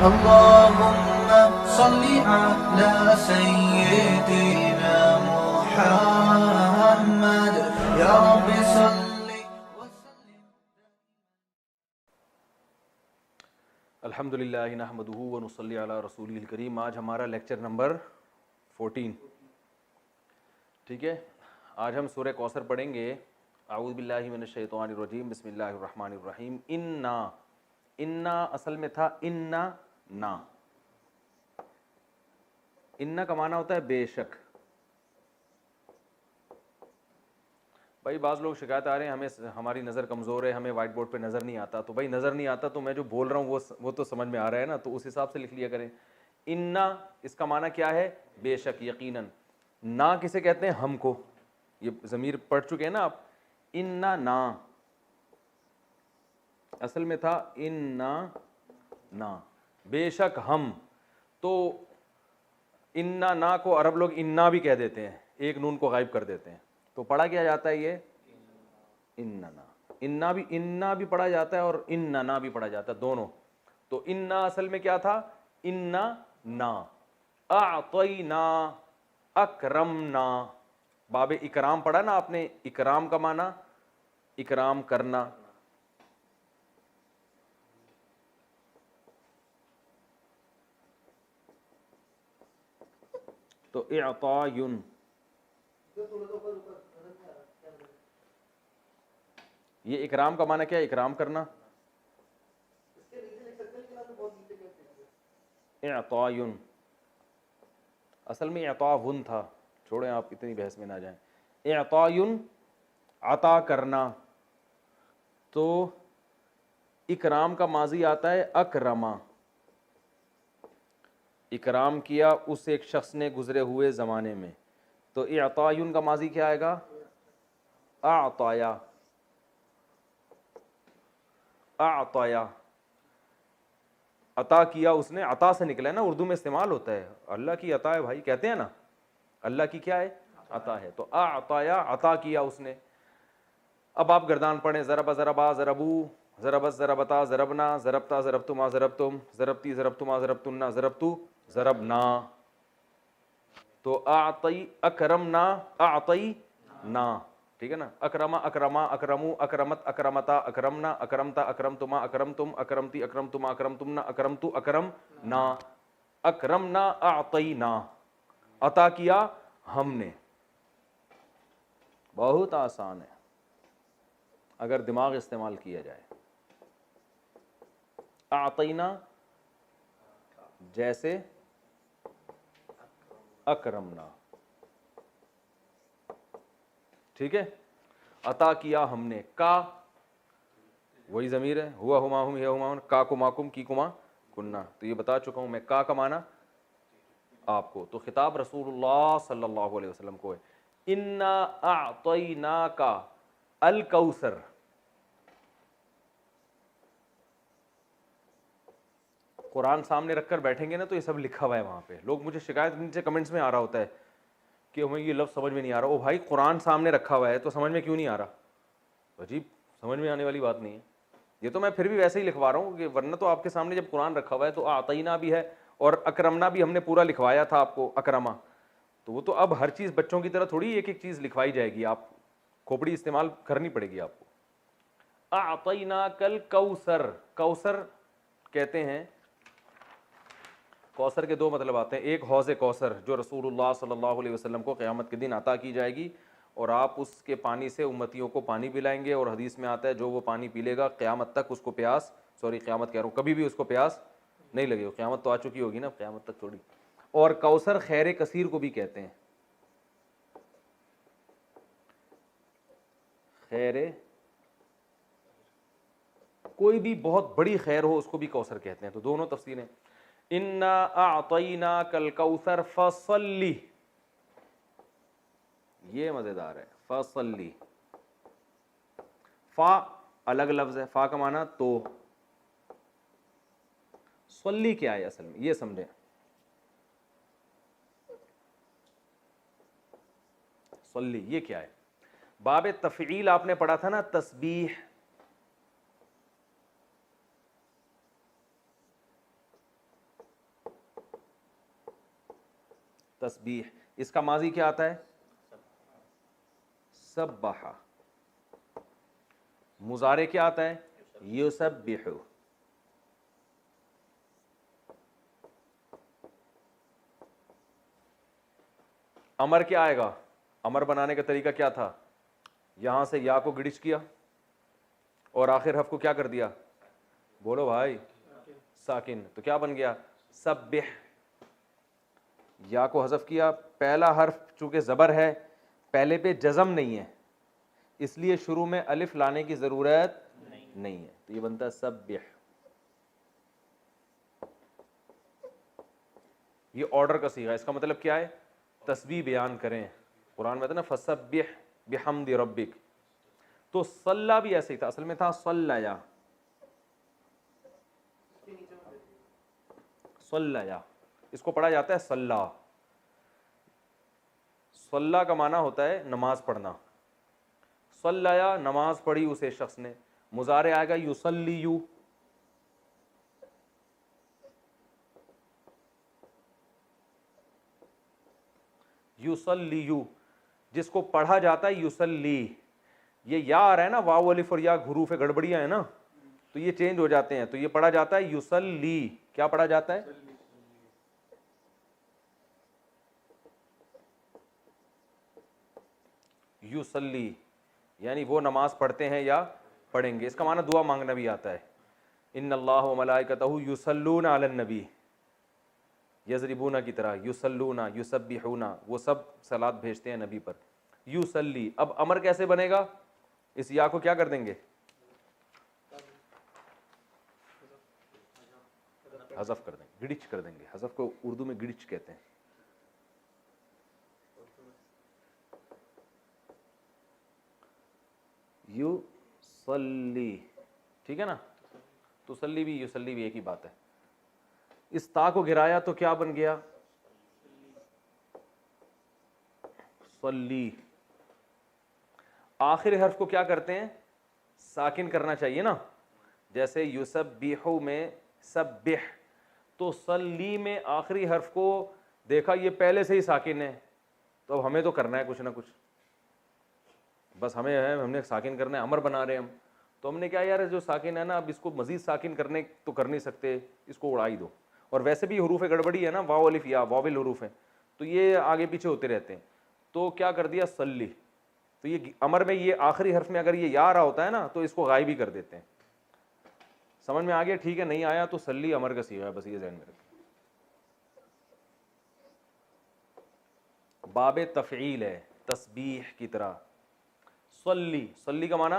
اللهم صل على سيدنا محمد يا رب صل وسلم. الحمدللہ نحمدہ ونصلی علی رسولہ الکریم. آج ہمارا لیکچر نمبر 14. ٹھیک ہے, آج ہم سورہ کوثر پڑھیں گے. اعوذ باللہ من الشیطان الرجیم, بسم اللہ الرحمن الرحیم. انا اصل میں تھا نا. انا کا معنی ہوتا ہے بے شک. بھائی بعض لوگ شکایت آ رہے ہیں ہمیں ہماری نظر کمزور ہے, ہمیں وائٹ بورڈ پہ نظر نہیں آتا. تو بھائی نظر نہیں آتا تو میں جو بول رہا ہوں وہ تو سمجھ میں آ رہا ہے نا, تو اس حساب سے لکھ لیا کریں. انا اس کا معنی کیا ہے؟ بے شک, یقیناً. نا کسے کہتے ہیں؟ ہم کو. یہ ضمیر پڑھ چکے ہیں نا آپ. انا نا اصل میں تھا نا بے شک ہم. تو انا نا کو عرب لوگ انا بھی کہہ دیتے ہیں, ایک نون کو غائب کر دیتے ہیں. تو پڑھا کیا جاتا ہے یہ انا بھی پڑھا جاتا ہے اور اننا بھی پڑھا جاتا ہے, دونوں. تو انا اصل میں کیا تھا؟ انا نا. اعطینا اکرمنا, باب اکرام پڑھا نا آپ نے. اکرام کا معنی اکرام کرنا. تو اعطاین, یہ اکرام کا معنی کیا ہے؟ اکرام کرنا. اعطاین اصل میں اعطاون تھا, چھوڑیں آپ اتنی بحث میں نہ جائیں. اعطاین عطا کرنا. تو اکرام کا ماضی آتا ہے اکرما. اکرام کیا اس ایک شخص نے گزرے ہوئے زمانے میں. تو اعطاین کا ماضی کیا آئے گا؟ اعطایا. عطا کیا اس نے, عطا سے نکلا ہے نا, اردو میں استعمال ہوتا ہے. اللہ کی عطا ہے بھائی, کہتے ہیں نا اللہ کی کیا ہے؟ عطا ہے. تو اعطایا, عطا کیا اس نے. اب آپ گردان پڑھیں. ضربا ضربا ضربو, ضربت ضربتا ضربنا, ضربتا ضربتما ضربتم, ضربتی ضربتما ضربتن, ضربتو ضربنا. تو اعطی اکرمنا اعطینا, ٹھیک ہے نا. اکرما اکرما اکرمو اکرمت اکرمتا اکرمنا اکرمتا اکرمتما اکرمتم اکرمتی اکرمتما اکرمتمنا اکرمتو اکرمنا. اکرمنا اعطینا, عطا کیا ہم نے. بہت آسان ہے اگر دماغ استعمال کیا جائے. اعطینا جیسے اکرمنا, ٹھیک ہے. عطا کیا ہم نے. کا وہی ضمیر ہے, ہوا ہما ہم یا ہما, کا کما کم کی کما کننا. تو یہ بتا چکا ہوں میں کا معنی آپ کو. تو خطاب رسول اللہ صلی اللہ علیہ وسلم کو ہے. انا اعطیناک الکوثر. قرآن سامنے رکھ کر بیٹھیں گے نا تو یہ سب لکھا ہوا ہے وہاں پہ. لوگ مجھے شکایت نیچے کمنٹس میں آ رہا ہوتا ہے کہ ہمیں یہ لفظ سمجھ میں نہیں آ رہا. او بھائی قرآن سامنے رکھا ہوا ہے تو سمجھ میں کیوں نہیں آ رہا؟ عجیب, سمجھ میں آنے والی بات نہیں ہے. یہ تو میں پھر بھی ویسے ہی لکھوا رہا ہوں کہ ورنہ تو آپ کے سامنے جب قرآن رکھا ہوا ہے تو اعطینا بھی ہے اور اکرمنا بھی ہم نے پورا لکھوایا تھا آپ کو, اکرما. تو وہ تو اب ہر چیز بچوں کی طرح تھوڑی ایک ایک چیز لکھوائی جائے گی, آپ کھوپڑی استعمال کرنی پڑے گی آپ کو. اعطیناک الکوثر, کوثر کہتے ہیں, کوثر کے دو مطلب آتے ہیں. ایک حوض کوثر جو رسول اللہ صلی اللہ علیہ وسلم کو قیامت کے دن عطا کی جائے گی, اور آپ اس کے پانی سے امتیوں کو پانی پلائیں گے. اور حدیث میں آتا ہے جو وہ پانی پی لے گا قیامت تک اس کو پیاس, قیامت کہہ رہا ہوں, کبھی بھی اس کو پیاس نہیں لگے. قیامت تو آ چکی ہوگی نا, قیامت تک تھوڑی. اور کوثر خیر کثیر کو بھی کہتے ہیں. خیر کوئی بھی بہت بڑی خیر ہو اس کو بھی کوثر کہتے ہیں. تو دونوں تفسیریں. انا اعطیناک الکوثر فصلی, یہ مزیدار ہے. فصلی, فا الگ لفظ ہے, فا کا معنی تو. صلی کیا ہے اصل میں یہ سمجھیں. صلی یہ کیا ہے؟ باب تفعیل آپ نے پڑھا تھا نا, تسبیح. تسبیح. اس کا ماضی کیا آتا ہے؟ سبح. مضارع کیا آتا ہے؟ یسبح. امر کیا آئے گا؟ امر بنانے کا طریقہ کیا تھا؟ یہاں سے یا کو گڑچ کیا اور آخر حرف کو کیا کر دیا؟ بولو بھائی. ساکن. تو کیا بن گیا؟ سبح. یا کو حذف کیا. پہلا حرف چونکہ زبر ہے پہلے پہ جزم نہیں ہے اس لیے شروع میں الف لانے کی ضرورت نہیں ہے تو یہ بنتا ہے سبح. یہ آرڈر کا صیغہ. اس کا مطلب کیا ہے؟ تسبیح بیان کریں. قرآن میں تھا نا فسبح بحمد ربک. تو صلی بھی ایسے ہی تھا, اصل میں تھا صلیا. صلیا اس کو پڑھا جاتا ہے صلی. صلی کا معنی ہوتا ہے نماز پڑھنا. صلیا نماز پڑھی اسے شخص نے. مضارع آئے گا یصلیو. یصلیو جس کو پڑھا جاتا ہے یصلی. یہ یا آ رہا ہے نا, واو الف اور یا حروف گڑبڑیاں ہیں نا تو یہ چینج ہو جاتے ہیں. تو یہ پڑھا جاتا ہے یصلی. کیا پڑھا جاتا ہے؟ یصلی یعنی وہ نماز پڑھتے ہیں یا پڑھیں گے. اس کا معنی دعا مانگنا بھی آتا ہے. ان اللہ وملائکتہ یصلون علی النبی. یضربون کی طرح یصلون یسبحون وہ سب صلات بھیجتے ہیں نبی پر. یصلی. اب امر کیسے بنے گا؟ اس یا کو کیا کر دیں گے؟ حذف کر دیں گے, گڑچ کر دیں گے. حذف کو اردو میں گڑچ کہتے ہیں. یصلی ٹھیک ہے نا. تسلی بھی یصلی بھی ایک ہی بات ہے. اس تا کو گرایا تو کیا بن گیا؟ صلی. آخر حرف کو کیا کرتے ہیں؟ ساکن کرنا چاہیے نا. جیسے یسبح میں سبح, تو صلی میں آخری حرف کو دیکھا یہ پہلے سے ہی ساکن ہے تو اب ہمیں تو کرنا ہے کچھ نہ کچھ. بس ہمیں ہے, ہم نے ساکن کرنا ہے. امر بنا رہے ہیں ہم تو ہم نے کیا یار جو ساکن ہے نا اب اس کو مزید ساکن کرنے تو کر نہیں سکتے, اس کو اڑائی دو. اور ویسے بھی حروف گڑبڑی ہے نا, واو الف یا واول حروف ہیں تو یہ آگے پیچھے ہوتے رہتے ہیں. تو کیا کر دیا؟ صلی. تو یہ امر میں یہ آخری حرف میں اگر یہ یا آ رہا ہوتا ہے نا تو اس کو غائب ہی کر دیتے ہیں. سمجھ میں آ گیا؟ ٹھیک ہے. نہیں آیا تو صلی امر کا صیغہ ہے, بس یہ ذہن میں رکھیں. باب تفعیل ہے تسبیح کی طرح. صلی. صلی کا معنی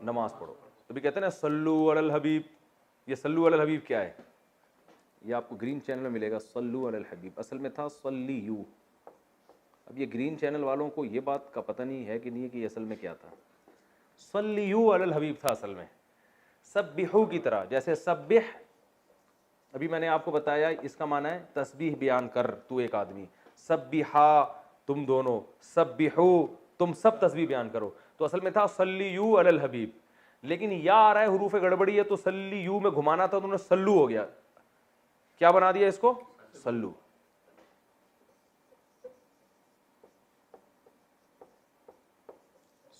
نماز پڑھو. تو بھی کہتے ہیں نا صلو علی الحبیب. یہ صلو علی الحبیب کیا ہے؟ یہ آپ کو گرین چینل میں ملے گا. صلو علی الحبیب اصل میں تھا صلیو. اب یہ گرین چینل والوں کو یہ بات کا پتہ نہیں ہے کہ نہیں ہے کہ یہ اصل میں کیا تھا. صلیو علی الحبیب تھا اصل میں. سبحو کی طرح. جیسے سبح ابھی میں نے آپ کو بتایا اس کا معنی ہے تسبیح بیان کر تو ایک آدمی. سبحا تم دونوں. سبحو تم سب تسبیح بیان کرو. تو اصل میں تھا صلیو علی الحبیب. لیکن یا آ رہا ہے حروف گڑبڑی ہے تو صلیو میں گھمانا تھا تو انہوں نے سلو ہو گیا. کیا بنا دیا اس کو؟ سلو.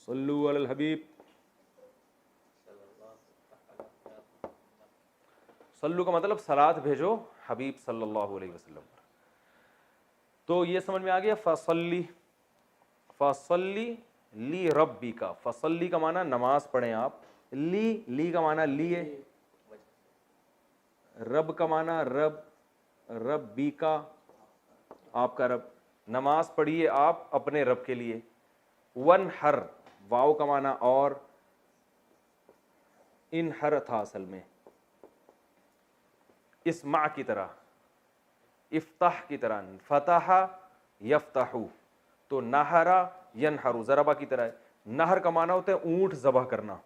صلو علی الحبیب. صلو کا مطلب صلات بھیجو حبیب صلی اللہ علیہ وسلم. تو یہ سمجھ میں آ گیا. فصلی. فصلی لی ربی کا. فصلی کا معنی نماز پڑھیں آپ. لی کا معنی لیے. رب کا معنی رب. ربی کا آپ کا رب. نماز پڑھیے آپ اپنے رب کے لیے. ونحر واو کا معنی اور. انحر تھا اصل میں اسمع کی طرح. افتح کی طرح. فتح یفتح. تو نہرا ینحر ضربہ کی طرح ہے. نہر کا معنی ہوتا ہے اونٹ ذبح کرنا.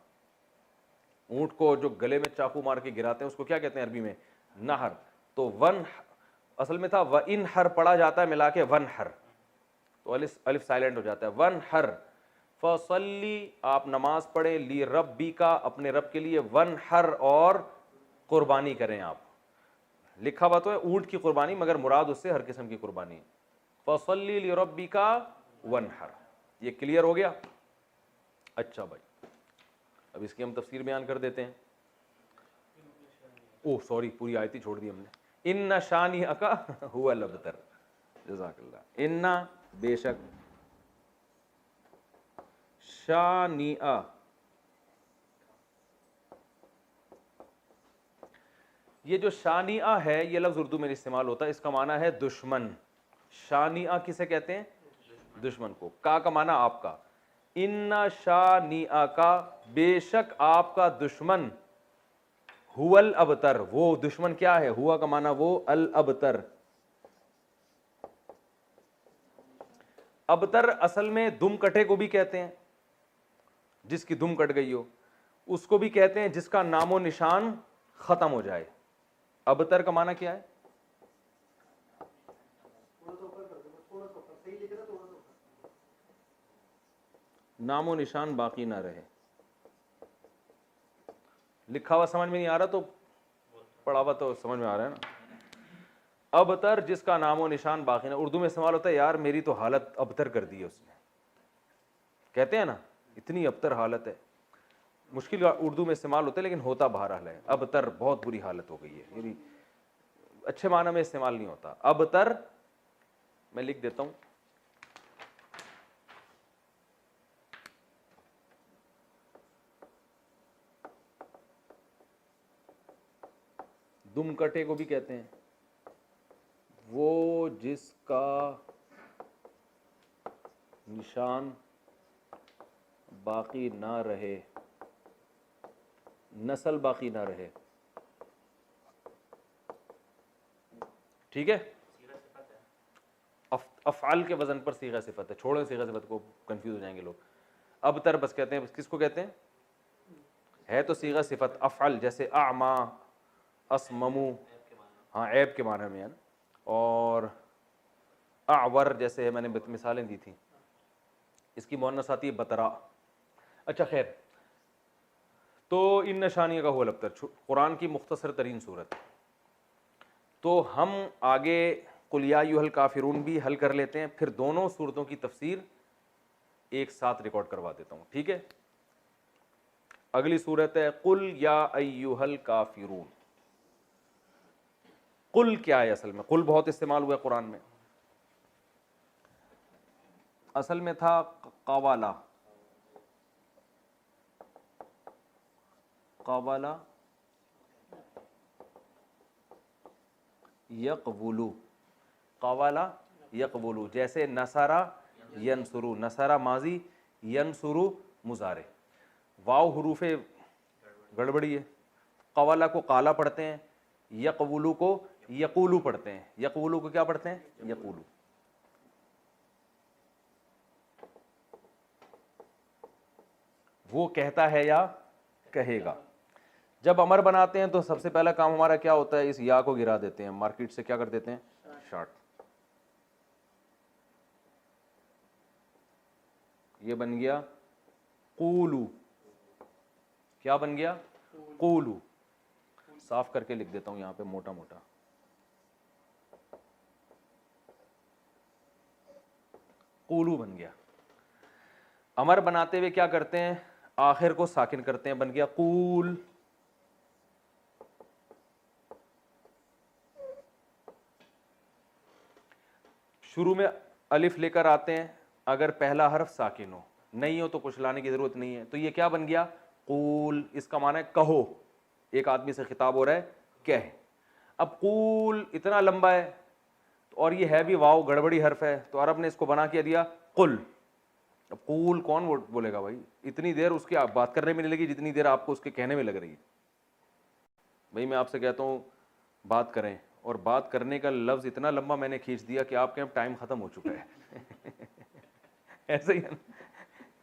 اونٹ کو جو گلے میں چاقو مار کے گراتے ہیں اس کو کیا کہتے ہیں عربی میں؟ نہر. تو ون اصل میں تھا و انحر پڑھا جاتا ہے ملا کے ونحر تو الف سائلنٹ ہو جاتا ہے. ونحر. فصلی آپ نماز پڑھیں. لی ربی کا اپنے رب کے لیے. ونحر اور قربانی کریں آپ. لکھا ہوا تو ہے اونٹ کی قربانی مگر مراد اس سے ہر قسم کی قربانی. فصلی لربک وانحر. یہ کلیئر ہو گیا؟ اچھا بھائی اب اس کی ہم تفسیر بیان کر دیتے ہیں. اوہ سوری پوری آیت ہی چھوڑ دی ہم نے. ان شانئک هو الابتر. جزاک اللہ. ان بے شک شانئ، یہ جو شانئ ہے یہ لفظ اردو میں استعمال ہوتا ہے، اس کا معنی ہے دشمن. شانئ کسے کہتے ہیں؟ دشمن کو. کا معنی آپ کا. ان شانئ کا، بے شک آپ کا دشمن، هو الابتر، وہ دشمن کیا ہے؟ ہوا کا معنی وہ الابتر. ابتر اصل میں دم کٹے کو بھی کہتے ہیں، جس کی دم کٹ گئی ہو. اس کو بھی کہتے ہیں جس کا نام و نشان ختم ہو جائے. ابتر کا معنی کیا ہے؟ نام و نشان باقی نہ رہے. لکھا ہوا سمجھ میں نہیں آ رہا تو پڑھا ہوا تو سمجھ میں آ رہا ہے نا. ابتر جس کا نام و نشان باقی نہ. اردو میں استعمال ہوتا ہے یار میری تو حالت ابتر کر دی ہے اس نے، کہتے ہیں نا اتنی ابتر حالت ہے. مشکل اردو میں استعمال ہوتا ہے لیکن ہوتا بہرحال ہے. ابتر بہت بری حالت ہو گئی ہے، یعنی اچھے معنی میں استعمال نہیں ہوتا. ابتر میں لکھ دیتا ہوں. دم کٹے کو بھی کہتے ہیں وہ جس کا نشان باقی نہ رہے، نسل باقی نہ رہے. ٹھیک ہے. افعال کے وزن پر صیغہ صفت ہے. چھوڑیں صیغہ صفت کو، کنفیوز ہو جائیں گے لوگ. ابتر بس کہتے ہیں، کس کو کہتے ہیں؟ ہے تو صیغہ صفت. افعل جیسے اعما، اسممو، ہاں عیب کے معنی میں ہے نا. اور اعور جیسے میں نے مثالیں دی تھیں. اس کی مؤنث آتی ہے بترا. اچھا خیر، تو ان نشانیوں کا هو الابتر قرآن کی مختصر ترین صورت. تو ہم آگے قل یا ایھا الکافرون بھی حل کر لیتے ہیں، پھر دونوں صورتوں کی تفسیر ایک ساتھ ریکارڈ کروا دیتا ہوں. ٹھیک ہے. اگلی صورت ہے قل یا ایھا الکافرون. قل کیا ہے؟ اصل میں قل بہت استعمال ہوا ہے قرآن میں. اصل میں تھا قوالا. قوالا یقبلو. قوالا یقبلو جیسے نصرہ ینصرو. نصرہ ماضی، ینصرو مضارع. واو حروف گڑبڑی ہے. قوالا کو قالا پڑھتے ہیں، یقبلو کو یقولو پڑھتے ہیں. یقولو کو کیا پڑھتے ہیں؟ یقولو. وہ کہتا ہے یا کہے گا. جب امر بناتے ہیں تو سب سے پہلا کام ہمارا کیا ہوتا ہے؟ اس یا کو گرا دیتے ہیں، مارکیٹ سے کیا کر دیتے ہیں؟ شارٹ. یہ بن گیا قولو. کیا بن گیا؟ قولو. صاف کر کے لکھ دیتا ہوں یہاں پہ موٹا موٹا. قولو بن گیا. امر بناتے ہوئے کیا کرتے ہیں؟ آخر کو ساکن کرتے ہیں، بن گیا قول. شروع میں الف لے کر آتے ہیں اگر پہلا حرف ساکن ہو، نہیں ہو تو کچھ لانے کی ضرورت نہیں ہے. تو یہ کیا بن گیا؟ قول. اس کا معنی ہے کہو. ایک آدمی سے خطاب ہو رہا ہے، کہہ. اب قول اتنا لمبا ہے اور یہ ہے بھی واو گڑبڑی حرف ہے، تو عرب نے اس کو بنا کے دیا قل. اب قول کون بولے گا بھائی؟ اتنی دیر اس کی بات کرنے میں نہیں لگی جتنی دیر آپ کو اس کے کہنے میں لگ رہی ہے. بھائی میں آپ سے کہتا ہوں بات کریں، اور بات کرنے کا لفظ اتنا لمبا میں نے کھینچ دیا کہ آپ کے اب ٹائم ختم ہو چکا ہے. ایسا ہی ہے نا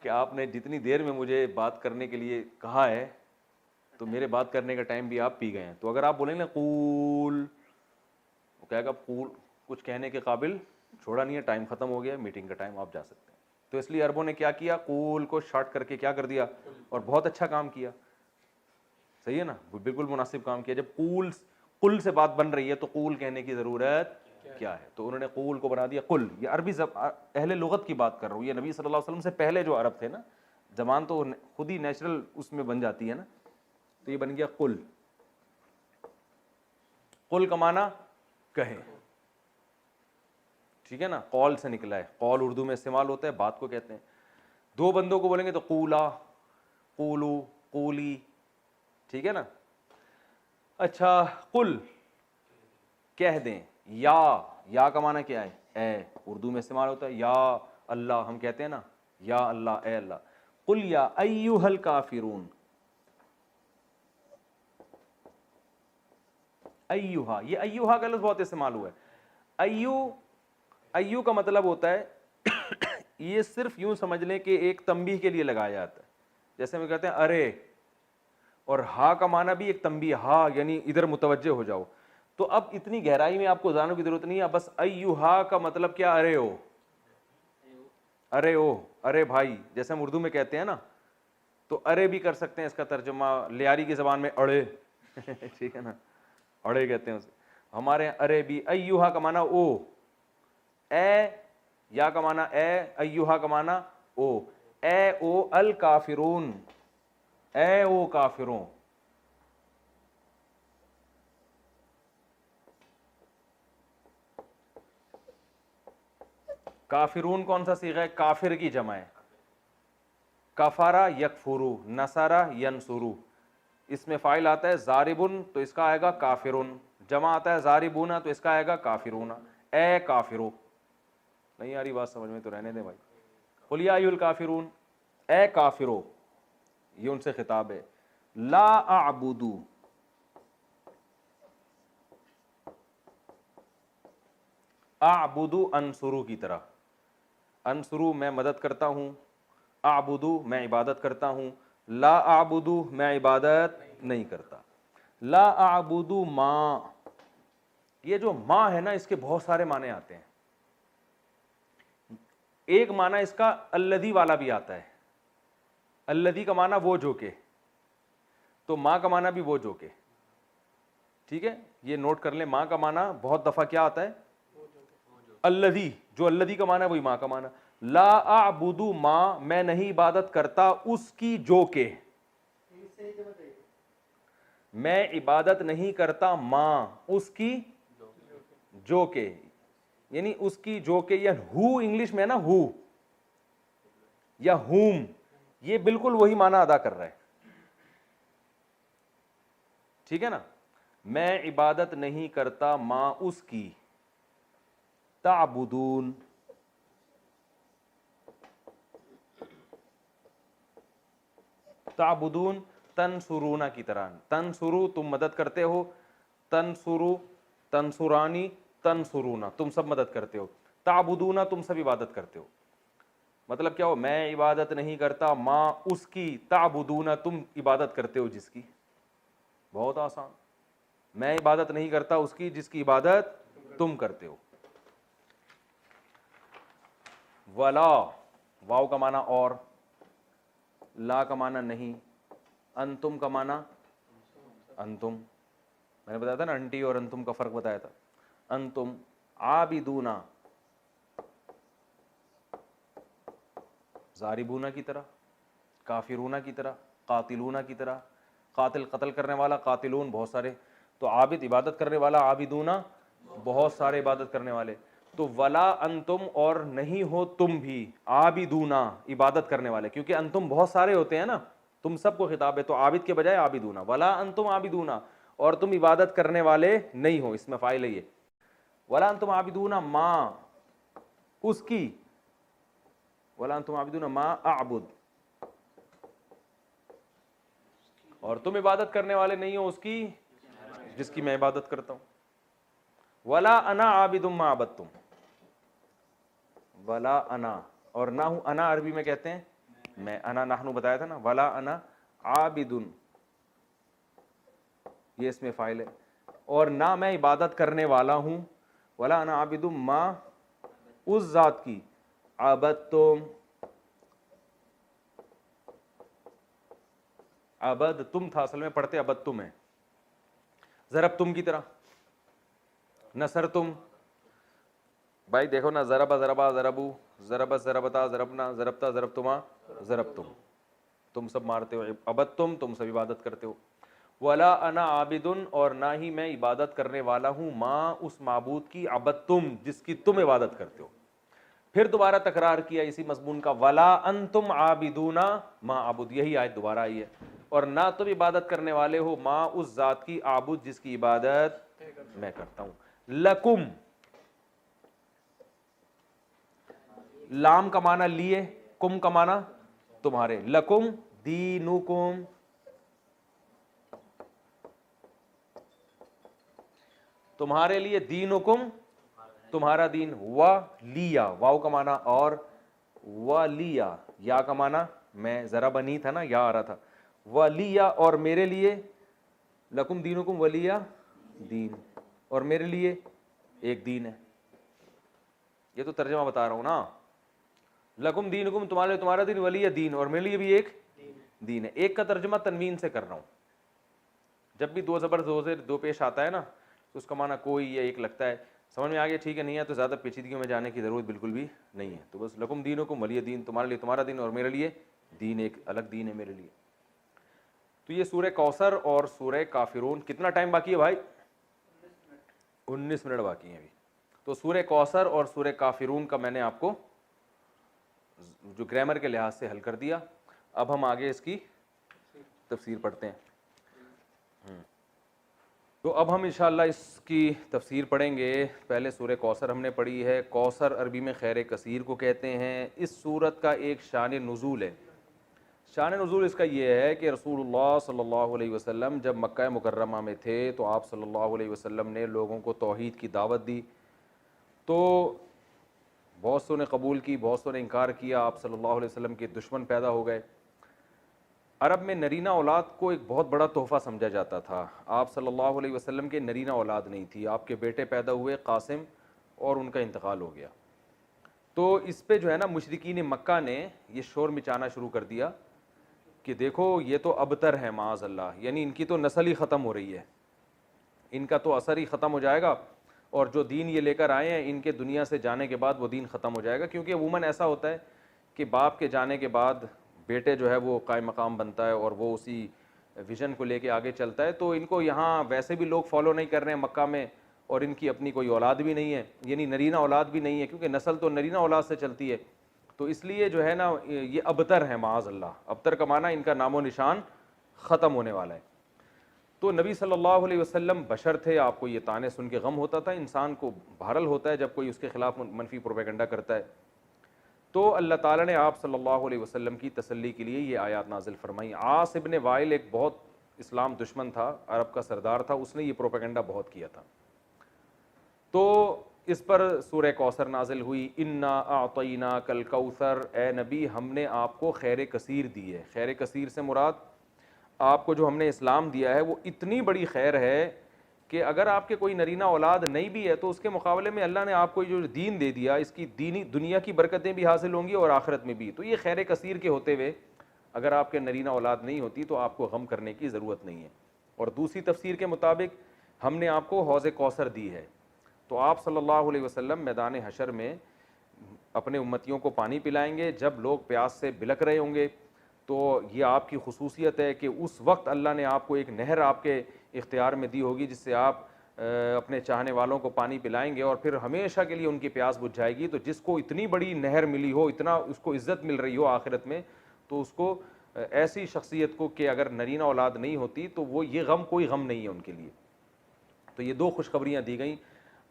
کہ آپ نے جتنی دیر میں مجھے بات کرنے کے لیے کہا ہے تو میرے بات کرنے کا ٹائم بھی آپ پی گئے ہیں. تو اگر آپ بولیں نا قول، وہ کہے گا قول کچھ کہنے کے قابل چھوڑا نہیں ہے، ٹائم ختم ہو گیا، میٹنگ کا ٹائم، آپ جا سکتے ہیں. تو اس لیے عربوں نے کیا کیا؟ قول کو شارٹ کر کے کیا کر دیا، اور بہت اچھا کام کیا. صحیح ہے نا، بالکل مناسب کام کیا. جب قول سے بات بن رہی ہے تو قول کہنے کی ضرورت کیا ہے. تو انہوں نے قول کو بنا دیا قل. یہ عربی اہل لغت کی بات کر رہا ہوں, یہ نبی صلی اللہ علیہ وسلم سے پہلے جو عرب تھے نا, زبان تو خود ہی نیچرل اس میں بن جاتی ہے نا, تو یہ بن گیا قل. قل کا معنی کہیں, ٹھیک ہے نا, قول سے نکلا ہے. قول اردو میں استعمال ہوتا ہے, بات کو کہتے ہیں. دو بندوں کو بولیں گے تو قولا, قولو, قولی, ٹھیک ہے نا. اچھا قل کہہ دیں, یا کا معنی کیا ہے, اے, اردو میں استعمال ہوتا ہے. یا اللہ, ہم کہتے ہیں نا یا اللہ, اے اللہ. قل یا ایھا الکافرون, ایھا, یہ ایھا کا لفظ بہت استعمال ہوا ہے. ایو کا مطلب ہوتا ہے, یہ صرف یوں سمجھ لیں کہ ایک تنبیہ کے لیے لگایا جاتا ہے. جیسے ہم کہتے ہیں ارے, اور ہا کا معنی بھی ایک تنبیہ, ہا یعنی ادھر متوجہ ہو جاؤ. تو اب اتنی گہرائی میں آپ کو جاننے کی ضرورت نہیں ہے, بس ایھا کا مطلب کیا, ارے ہو, ارے ہو, ارے بھائی. جیسے ہم اردو میں کہتے ہیں نا, تو ارے بھی کر سکتے ہیں اس کا ترجمہ. لیاری کی زبان میں اڑے, ٹھیک ہے نا, اڑے کہتے ہیں اسے. ہمارے یہاں ارے بھی. ایھا کا معنی او, اے, یا کا معنی اے, ایھا کا معنی او. اے او الکافرون, اے او کافروں. کافرون کون سا صیغہ ہے, کافر کی جمع ہے. کفارا یکفرو, نصارا ینصرو. اس میں فاعل آتا ہے ضاربن, تو اس کا آئے گا کافرون. جمع آتا ہے ضاربون, تو اس کا آئے گا کافرون. اے کافرو. نہیں آ رہی بات سمجھ میں تو رہنے دیں بھائی. قل یا ایھا الکافرون, اے کافرو, یہ ان سے خطاب ہے. لا اعبدو, اعبدو انصرو کی طرح. انصرو میں مدد کرتا ہوں, اعبدو میں عبادت کرتا ہوں, لا اعبدو میں عبادت نہیں کرتا. لا اعبدو ما, یہ جو ما ہے نا, اس کے بہت سارے معنی آتے ہیں. ایک معنی اس کا الذی والا بھی آتا ہے. الذی کا معنی وہ جو کہ, تو ماں کا معنی بھی وہ جو کہ, ٹھیک ہے. یہ نوٹ کر لیں, ماں کا معنی بہت دفعہ کیا آتا ہے, الذی. جو الذی کا معنی ہے وہی ماں کا معنی. لا اعبد ما, میں نہیں عبادت کرتا اس کی جو کہ, میں عبادت نہیں کرتا ماں اس کی جو کہ, یعنی اس کی جو کہ, یا ہو انگلش میں نا, ہو یا ہوم, یہ بالکل وہی معنی ادا کر رہا ہے, ٹھیک ہے نا. میں عبادت نہیں کرتا ماں اس کی, تعبدون, تعبدون تنصرون کی طرح. تنصرو تم مدد کرتے ہو, تنصرو, تنصرانی, تنصرون تم سب مدد کرتے ہو, تعبدون تم سب عبادت کرتے ہو. مطلب کیا ہو, میں عبادت نہیں کرتا ماں اس کی, تعبدون تم عبادت کرتے ہو جس کی. بہت آسان. میں عبادت نہیں کرتا اس کی جس کی عبادت تم کرتے ہو. ولا, واو کا معنی اور, لا کا معنی نہیں, انتم کا معنی انتم. میں نے بتایا تھا نا انٹی اور انتم کا فرق بتایا تھا. انتم عابدون, ضاربون کی طرح, کافرون کی طرح, قاتلون کی طرح. قاتل قتل کرنے والا, قاتلون بہت سارے. تو عابد عبادت کرنے والا, عابدون بہت سارے عبادت کرنے والے. تو ولا انتم, اور نہیں ہو تم بھی, عابدون عبادت کرنے والے, کیونکہ انتم بہت سارے ہوتے ہیں نا, تم سب کو خطاب ہے. تو عابد کے بجائے عابدون. ولا انتم عابدون, اور تم عبادت کرنے والے نہیں ہو, اس میں فاعل ہے یہ. ولا انتم عابدون ما اس کی, ولا انتم عابدون ما اعبد, اور تم عبادت کرنے والے نہیں ہو اس کی جس کی میں عبادت کرتا ہوں. ولا انا عابد ما عبدتم, ولا انا, اور نہ ہوں, انا عربی میں کہتے ہیں میں, انا نحنو بتایا تھا نا. ولا انا عابد, یہ اس میں فاعل ہے, اور نہ میں عبادت کرنے والا ہوں. ولا انا عابد ما اس ذات کی, عبدتم, عبد تم تھا, اصل میں پڑھتے عبدتم ہے. ضرب تم کی طرح, نصر تم, بھائی دیکھو نا، ضربا ضربا ضربو، ضربت ضربتا ضربنا، ضربتا ضربتما ضربتم، تم سب مارتے ہو، عبدتم تم سب عبادت کرتے ہو، ولا انا عابدن اور نہ ہی میں عبادت کرنے والا ہوں، ماں اس معبود کی، عبدتم جس کی تم عبادت کرتے ہو. پھر دوبارہ تکرار کیا اسی مضمون کا، ولا انتم عابدون ما اعبد، یہی آیت دوبارہ آئی ہے، اور نہ تم عبادت کرنے والے ہو ماں اس ذات کی، عابد جس کی عبادت میں کرتا ہوں. لکم، لام کا معنی لیے، کم کا معنی تمہارے، لکم دینکم، تمہارے لیے، دینکم تمہارا دین، ولیا، واو کا معنی اور، ولیا یا کا معنی میں، ذرا بنی تھا نا، یا آ رہا تھا، ولیا اور میرے لیے، لکم دینکم ولیا دین، اور میرے لیے ایک دین ہے. یہ تو ترجمہ بتا رہا ہوں نا، لکم دینکم تمہارے، تمہارا دین، ولی دین اور میرے لیے بھی ایک دین ہے. ایک کا ترجمہ تنوین سے کر رہا ہوں. جب بھی دو زبر دو سے دو پیش آتا ہے نا تو اس کا معنی کوئی یا ایک لگتا ہے. سمجھ میں آ گیا؟ ٹھیک ہے، نہیں ہے تو زیادہ پیچیدگیوں میں جانے کی ضرورت بالکل بھی نہیں ہے. تو بس لکم دینکم ولی دین، تمہارے لیے تمہارا دین اور میرے لیے دین، ایک الگ دین ہے میرے لیے. تو یہ سورہ کوثر اور سورہ کافرون. کتنا ٹائم باقی ہے بھائی؟ 19 منٹ باقی ہیں ابھی. تو سورہ کوثر اور سورہ کافرون کا میں نے آپ کو جو گرامر کے لحاظ سے حل کر دیا. اب ہم آگے اس کی تفسیر پڑھتے ہیں. تو اب ہم انشاءاللہ اس کی تفسیر پڑھیں گے. پہلے سورہ کوثر ہم نے پڑھی ہے. کوثر عربی میں خیر کثیر کو کہتے ہیں. اس سورت کا ایک شان نزول ہے. شان نزول اس کا یہ ہے کہ رسول اللہ صلی اللہ علیہ وسلم جب مکہ مکرمہ میں تھے تو آپ صلی اللہ علیہ وسلم نے لوگوں کو توحید کی دعوت دی. تو بہت سو نے قبول کی، بہت سو نے انکار کیا. آپ صلی اللہ علیہ وسلم کے دشمن پیدا ہو گئے. عرب میں نرینہ اولاد کو ایک بہت بڑا تحفہ سمجھا جاتا تھا. آپ صلی اللہ علیہ وسلم کے نرینہ اولاد نہیں تھی. آپ کے بیٹے پیدا ہوئے قاسم، اور ان کا انتقال ہو گیا. تو اس پہ جو ہے نا مشرکین مکہ نے یہ شور مچانا شروع کر دیا کہ دیکھو یہ تو ابتر ہے معاذ اللہ، یعنی ان کی تو نسل ہی ختم ہو رہی ہے، ان کا تو اثر ہی ختم ہو جائے گا، اور جو دین یہ لے کر آئے ہیں ان کے دنیا سے جانے کے بعد وہ دین ختم ہو جائے گا. کیونکہ عموماً ایسا ہوتا ہے کہ باپ کے جانے کے بعد بیٹے جو ہے وہ قائم مقام بنتا ہے اور وہ اسی ویژن کو لے کے آگے چلتا ہے. تو ان کو یہاں ویسے بھی لوگ فالو نہیں کر رہے ہیں مکہ میں، اور ان کی اپنی کوئی اولاد بھی نہیں ہے، یعنی نرینہ اولاد بھی نہیں ہے، کیونکہ نسل تو نرینہ اولاد سے چلتی ہے. تو اس لیے جو ہے نا یہ ابتر ہے معاذ اللہ. ابتر کا معنی ان کا نام و نشان ختم ہونے والا ہے. تو نبی صلی اللہ علیہ وسلم بشر تھے. آپ کو یہ تانے سن کے غم ہوتا تھا. انسان کو بہرحال ہوتا ہے جب کوئی اس کے خلاف منفی پروپیگنڈا کرتا ہے. تو اللہ تعالیٰ نے آپ صلی اللہ علیہ وسلم کی تسلی کے لیے یہ آیات نازل فرمائی. عاص ابن وائل ایک بہت اسلام دشمن تھا، عرب کا سردار تھا، اس نے یہ پروپیگنڈا بہت کیا تھا. تو اس پر سورہ کوثر نازل ہوئی. انا اعطیناک الکوثر، اے نبی ہم نے آپ کو خیر کثیر دی ہے. خیر کثیر سے مراد آپ کو جو ہم نے اسلام دیا ہے وہ اتنی بڑی خیر ہے کہ اگر آپ کے کوئی نرینہ اولاد نہیں بھی ہے تو اس کے مقابلے میں اللہ نے آپ کو جو دین دے دیا، اس کی دینی دنیا کی برکتیں بھی حاصل ہوں گی اور آخرت میں بھی. تو یہ خیر کثیر کے ہوتے ہوئے اگر آپ کے نرینہ اولاد نہیں ہوتی تو آپ کو غم کرنے کی ضرورت نہیں ہے. اور دوسری تفسیر کے مطابق ہم نے آپ کو حوض کوثر دی ہے. تو آپ صلی اللہ علیہ وسلم میدان حشر میں اپنے امتیوں کو پانی پلائیں گے. جب لوگ پیاس سے بلک رہے ہوں گے تو یہ آپ کی خصوصیت ہے کہ اس وقت اللہ نے آپ کو ایک نہر آپ کے اختیار میں دی ہوگی جس سے آپ اپنے چاہنے والوں کو پانی پلائیں گے اور پھر ہمیشہ کے لیے ان کی پیاس بجھ جائے گی. تو جس کو اتنی بڑی نہر ملی ہو، اتنا اس کو عزت مل رہی ہو آخرت میں، تو اس کو ایسی شخصیت کو کہ اگر نرینہ اولاد نہیں ہوتی تو وہ یہ غم کوئی غم نہیں ہے ان کے لیے. تو یہ دو خوشخبریاں دی گئیں.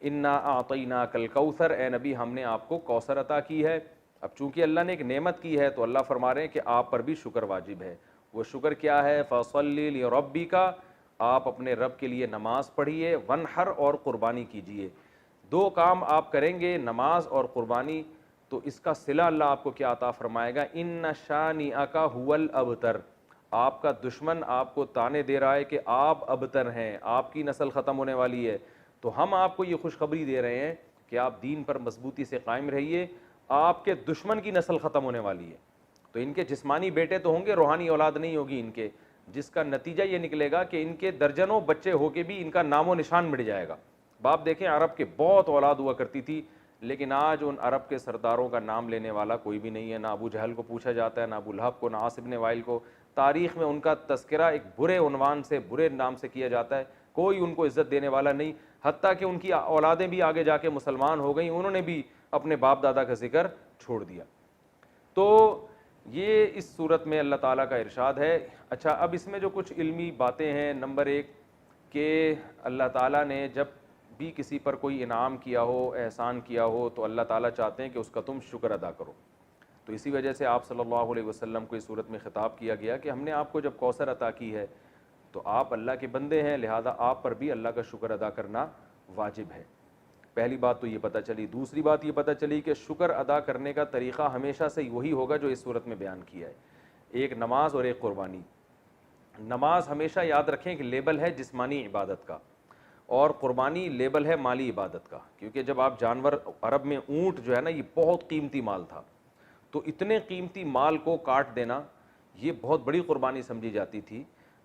انا اعطیناک الکوثر، اے نبی ہم نے آپ کو کوثر عطا کی ہے. اب چونکہ اللہ نے ایک نعمت کی ہے تو اللہ فرما رہے ہیں کہ آپ پر بھی شکر واجب ہے. وہ شکر کیا ہے؟ فصلی لربک، آپ اپنے رب کے لیے نماز پڑھیے، ونحر اور قربانی کیجیے. دو کام آپ کریں گے، نماز اور قربانی، تو اس کا صلہ اللہ آپ کو کیا عطا فرمائے گا؟ ان شانئک ھو الابتر، آپ کا دشمن آپ کو تانے دے رہا ہے کہ آپ ابتر ہیں، آپ کی نسل ختم ہونے والی ہے. تو ہم آپ کو یہ خوشخبری دے رہے ہیں کہ آپ دین پر مضبوطی سے قائم رہیے، آپ کے دشمن کی نسل ختم ہونے والی ہے. تو ان کے جسمانی بیٹے تو ہوں گے، روحانی اولاد نہیں ہوگی ان کے، جس کا نتیجہ یہ نکلے گا کہ ان کے درجنوں بچے ہو کے بھی ان کا نام و نشان مٹ جائے گا. باپ دیکھیں عرب کے بہت اولاد ہوا کرتی تھی لیکن آج ان عرب کے سرداروں کا نام لینے والا کوئی بھی نہیں ہے، نہ ابو جہل کو پوچھا جاتا ہے، نہ ابو لہب کو، نہ عاص بن وائل کو۔ تاریخ میں ان کا تذکرہ ایک برے عنوان سے، برے نام سے کیا جاتا ہے، کوئی ان کو عزت دینے والا نہیں، حتیٰ کہ ان کی اولادیں بھی آگے جا کے مسلمان ہو گئیں، انہوں نے بھی اپنے باپ دادا کا ذکر چھوڑ دیا۔ تو یہ اس صورت میں اللہ تعالیٰ کا ارشاد ہے۔ اچھا، اب اس میں جو کچھ علمی باتیں ہیں، نمبر ایک کہ اللہ تعالیٰ نے جب بھی کسی پر کوئی انعام کیا ہو، احسان کیا ہو، تو اللہ تعالیٰ چاہتے ہیں کہ اس کا تم شکر ادا کرو۔ تو اسی وجہ سے آپ صلی اللہ علیہ وسلم کو اس صورت میں خطاب کیا گیا کہ ہم نے آپ کو جب کوثر عطا کی ہے تو آپ اللہ کے بندے ہیں، لہذا آپ پر بھی اللہ کا شکر ادا کرنا واجب ہے۔ پہلی بات تو یہ پتہ چلی۔ دوسری بات یہ پتہ چلی کہ شکر ادا کرنے کا طریقہ ہمیشہ سے وہی ہوگا جو اس صورت میں بیان کیا ہے، ایک نماز اور ایک قربانی۔ نماز ہمیشہ یاد رکھیں کہ لیبل ہے جسمانی عبادت کا، اور قربانی لیبل ہے مالی عبادت کا، کیونکہ جب آپ جانور، عرب میں اونٹ جو ہے نا یہ بہت قیمتی مال تھا، تو اتنے قیمتی مال کو کاٹ دینا یہ بہت بڑی قربانی سمجھی جاتی تھی۔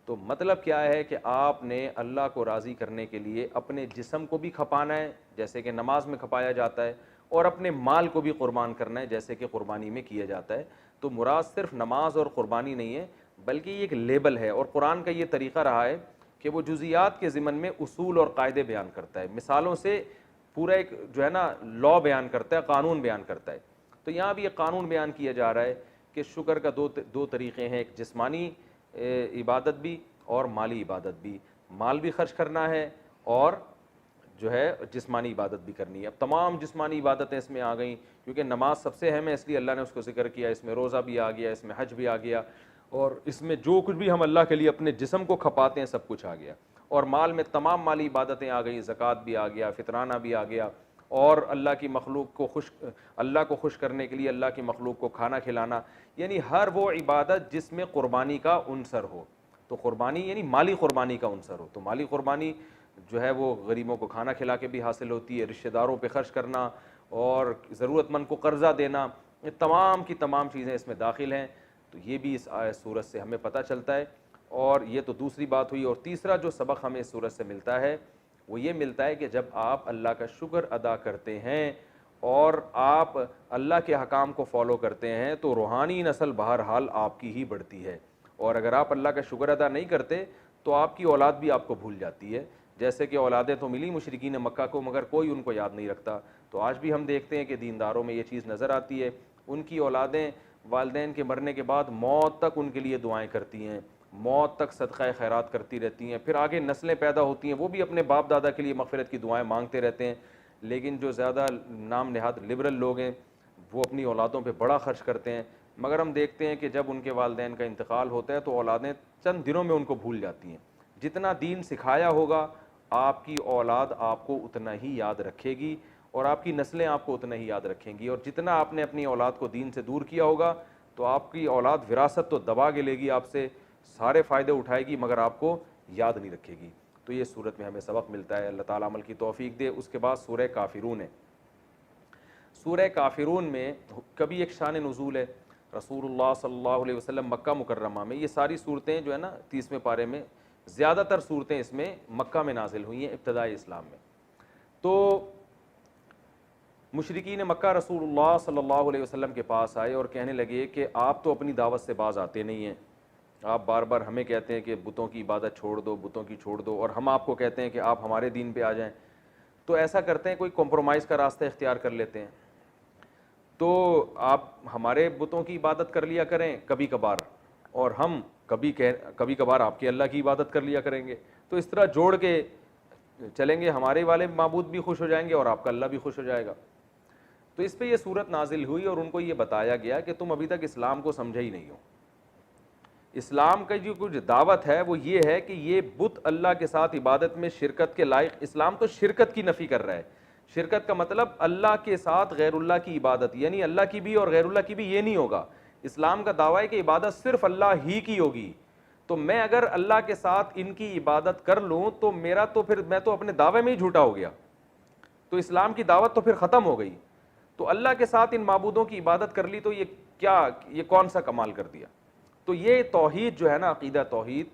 تو مطلب کیا ہے کہ آپ نے اللہ کو راضی کرنے کے لیے اپنے جسم کو بھی کھپانا ہے جیسے کہ نماز میں کھپایا جاتا ہے، اور اپنے مال کو بھی قربان کرنا ہے جیسے کہ قربانی میں کیا جاتا ہے۔ تو مراد صرف نماز اور قربانی نہیں ہے، بلکہ یہ ایک لیبل ہے، اور قرآن کا یہ طریقہ رہا ہے کہ وہ جزیات کے ضمن میں اصول اور قاعدے بیان کرتا ہے، مثالوں سے پورا ایک جو ہے نا لا بیان کرتا ہے، قانون بیان کرتا ہے۔ تو یہاں بھی ایک قانون بیان کیا جا رہا ہے کہ شکر کا دو طریقے ہیں، ایک جسمانی عبادت بھی اور مالی عبادت بھی، مال بھی خرچ کرنا ہے اور جو ہے جسمانی عبادت بھی کرنی ہے۔ اب تمام جسمانی عبادتیں اس میں آ گئیں، کیونکہ نماز سب سے اہم ہے اس لیے اللہ نے اس کو ذکر کیا، اس میں روزہ بھی آ گیا، اس میں حج بھی آ گیا، اور اس میں جو کچھ بھی ہم اللہ کے لیے اپنے جسم کو کھپاتے ہیں سب کچھ آ گیا، اور مال میں تمام مالی عبادتیں آ گئیں، زکوٰۃ بھی آ گیا، فطرانہ بھی آ گیا، اور اللہ کی مخلوق کو اللہ کو خوش کرنے کے لیے اللہ کی مخلوق کو کھانا کھلانا، یعنی ہر وہ عبادت جس میں قربانی کا عنصر ہو۔ تو قربانی یعنی مالی قربانی کا عنصر ہو، تو مالی قربانی جو ہے وہ غریبوں کو کھانا کھلا کے بھی حاصل ہوتی ہے، رشتہ داروں پہ خرچ کرنا اور ضرورت مند کو قرضہ دینا، یہ تمام کی تمام چیزیں اس میں داخل ہیں۔ تو یہ بھی اس سورت سے ہمیں پتہ چلتا ہے، اور یہ تو دوسری بات ہوئی۔ اور تیسرا جو سبق ہمیں اس سورت سے ملتا ہے وہ یہ ملتا ہے کہ جب آپ اللہ کا شکر ادا کرتے ہیں اور آپ اللہ کے حکام کو فالو کرتے ہیں تو روحانی نسل بہرحال آپ کی ہی بڑھتی ہے، اور اگر آپ اللہ کا شکر ادا نہیں کرتے تو آپ کی اولاد بھی آپ کو بھول جاتی ہے، جیسے کہ اولادیں تو ملی مشرکین مکہ کو مگر کوئی ان کو یاد نہیں رکھتا۔ تو آج بھی ہم دیکھتے ہیں کہ دینداروں میں یہ چیز نظر آتی ہے، ان کی اولادیں والدین کے مرنے کے بعد موت تک ان کے لیے دعائیں کرتی ہیں، موت تک صدقہ خیرات کرتی رہتی ہیں، پھر آگے نسلیں پیدا ہوتی ہیں وہ بھی اپنے باپ دادا کے لیے مغفرت کی دعائیں مانگتے رہتے ہیں۔ لیکن جو زیادہ نام نہاد لبرل لوگ ہیں وہ اپنی اولادوں پہ بڑا خرچ کرتے ہیں، مگر ہم دیکھتے ہیں کہ جب ان کے والدین کا انتقال ہوتا ہے تو اولادیں چند دنوں میں ان کو بھول جاتی ہیں۔ جتنا دین سکھایا ہوگا آپ کی اولاد آپ کو اتنا ہی یاد رکھے گی، اور آپ کی نسلیں آپ کو اتنا ہی یاد رکھیں گی، اور جتنا آپ نے اپنی اولاد کو دین سے دور کیا ہوگا تو آپ کی اولاد وراثت تو دبا کے لے گی، آپ سے سارے فائدے اٹھائے گی مگر آپ کو یاد نہیں رکھے گی۔ تو یہ صورت میں ہمیں سبق ملتا ہے، اللہ تعالیٰ عمل کی توفیق دے۔ اس کے بعد سورہ کافرون ہے۔ سورہ کافرون میں کبھی ایک شان نزول ہے، رسول اللہ صلی اللہ علیہ وسلم مکہ مکرمہ میں، یہ ساری صورتیں جو ہے نا 30ویں پارے میں زیادہ تر صورتیں اس میں مکہ میں نازل ہوئی ہیں ابتدائی اسلام میں۔ تو مشرکین مکہ رسول اللہ صلی اللہ علیہ وسلم کے پاس آئے اور کہنے لگے کہ آپ تو اپنی دعوت سے باز آتے نہیں ہیں، آپ بار بار ہمیں کہتے ہیں کہ بتوں کی عبادت چھوڑ دو، بتوں کی چھوڑ دو، اور ہم آپ کو کہتے ہیں کہ آپ ہمارے دین پہ آ جائیں۔ تو ایسا کرتے ہیں کوئی کمپرومائز کا راستہ اختیار کر لیتے ہیں، تو آپ ہمارے بتوں کی عبادت کر لیا کریں کبھی کبھار، اور ہم کبھی کبھار آپ کے اللہ کی عبادت کر لیا کریں گے، تو اس طرح جوڑ کے چلیں گے، ہمارے والے معبود بھی خوش ہو جائیں گے اور آپ کا اللہ بھی خوش ہو جائے گا۔ تو اس پہ یہ صورت نازل ہوئی اور ان کو یہ بتایا گیا کہ تم ابھی تک اسلام کو سمجھے ہی نہیں ہو۔ اسلام کا جو کچھ دعوت ہے وہ یہ ہے کہ یہ بت اللہ کے ساتھ عبادت میں شرکت کے لائق، اسلام تو شرکت کی نفی کر رہا ہے۔ شرکت کا مطلب اللہ کے ساتھ غیر اللہ کی عبادت، یعنی اللہ کی بھی اور غیر اللہ کی بھی یہ نہیں ہوگا۔ اسلام کا دعویٰ ہے کہ عبادت صرف اللہ ہی کی ہوگی، تو میں اگر اللہ کے ساتھ ان کی عبادت کر لوں تو میرا تو پھر میں تو اپنے دعوے میں ہی جھوٹا ہو گیا، تو اسلام کی دعوت تو پھر ختم ہو گئی۔ تو اللہ کے ساتھ ان معبودوں کی عبادت کر لی تو یہ کون سا کمال کر دیا۔ تو یہ توحید جو ہے نا، عقیدہ توحید،